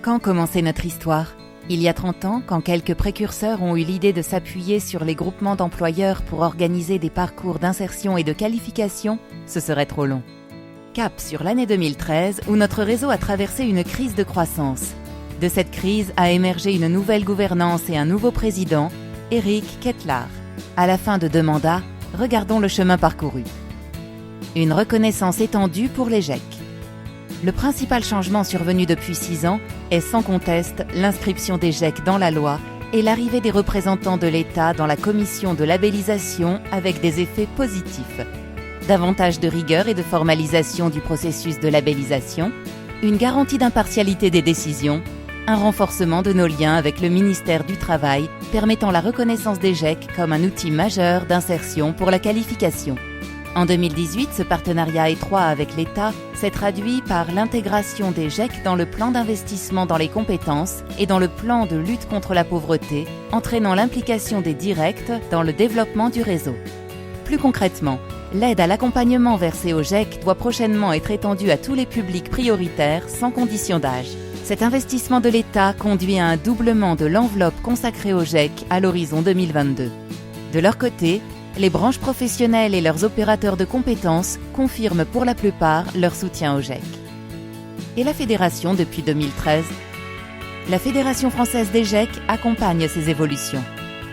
Quand commençait notre histoire ? Il y a 30 ans, quand quelques précurseurs ont eu l'idée de s'appuyer sur les groupements d'employeurs pour organiser des parcours d'insertion et de qualification, ce serait trop long. Cap sur l'année 2013, où notre réseau a traversé une crise de croissance. De cette crise a émergé une nouvelle gouvernance et un nouveau président, Éric Ketelaar. À la fin de 2 mandats, regardons le chemin parcouru. Une reconnaissance étendue pour les GEC. Le principal changement survenu depuis 6 ans est sans conteste l'inscription des GEC dans la loi et l'arrivée des représentants de l'État dans la commission de labellisation avec des effets positifs. Davantage de rigueur et de formalisation du processus de labellisation, une garantie d'impartialité des décisions, un renforcement de nos liens avec le ministère du Travail permettant la reconnaissance des GEC comme un outil majeur d'insertion pour la qualification. En 2018, ce partenariat étroit avec l'État s'est traduit par l'intégration des GEC dans le plan d'investissement dans les compétences et dans le plan de lutte contre la pauvreté, entraînant l'implication des directs dans le développement du réseau. Plus concrètement, l'aide à l'accompagnement versée aux GEC doit prochainement être étendue à tous les publics prioritaires sans condition d'âge. Cet investissement de l'État conduit à un doublement de l'enveloppe consacrée aux GEC à l'horizon 2022. De leur côté, les branches professionnelles et leurs opérateurs de compétences confirment pour la plupart leur soutien aux GEC. Et la Fédération depuis 2013 ? La Fédération française des GEC accompagne ces évolutions.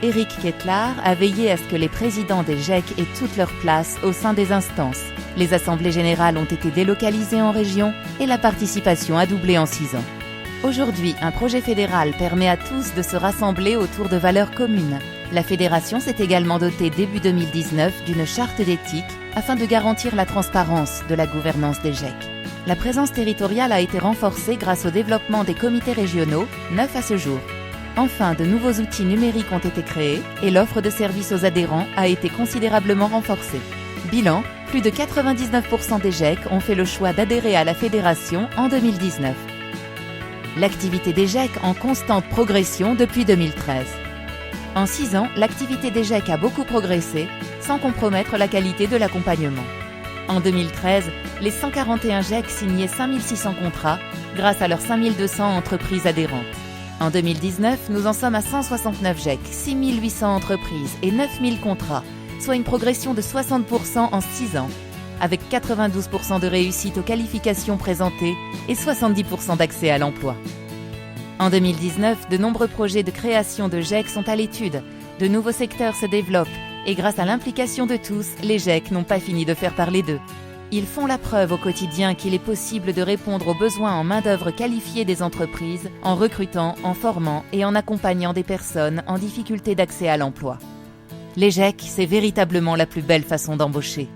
Éric Ketelaar a veillé à ce que les présidents des GEC aient toute leur place au sein des instances. Les assemblées générales ont été délocalisées en région et la participation a doublé en 6 ans. Aujourd'hui, un projet fédéral permet à tous de se rassembler autour de valeurs communes. La fédération s'est également dotée début 2019 d'une charte d'éthique afin de garantir la transparence de la gouvernance des GEC. La présence territoriale a été renforcée grâce au développement des comités régionaux, 9 à ce jour. Enfin, de nouveaux outils numériques ont été créés et l'offre de services aux adhérents a été considérablement renforcée. Bilan, plus de 99% des GEC ont fait le choix d'adhérer à la fédération en 2019. L'activité des GEC en constante progression depuis 2013. En 6 ans, l'activité des GEC a beaucoup progressé, sans compromettre la qualité de l'accompagnement. En 2013, les 141 GEC signaient 5600 contrats grâce à leurs 5200 entreprises adhérentes. En 2019, nous en sommes à 169 GEC, 6800 entreprises et 9000 contrats, soit une progression de 60% en 6 ans, avec 92% de réussite aux qualifications présentées et 70% d'accès à l'emploi. En 2019, de nombreux projets de création de GEC sont à l'étude, de nouveaux secteurs se développent et grâce à l'implication de tous, les GEC n'ont pas fini de faire parler d'eux. Ils font la preuve au quotidien qu'il est possible de répondre aux besoins en main-d'œuvre qualifiée des entreprises en recrutant, en formant et en accompagnant des personnes en difficulté d'accès à l'emploi. Les GEC, c'est véritablement la plus belle façon d'embaucher.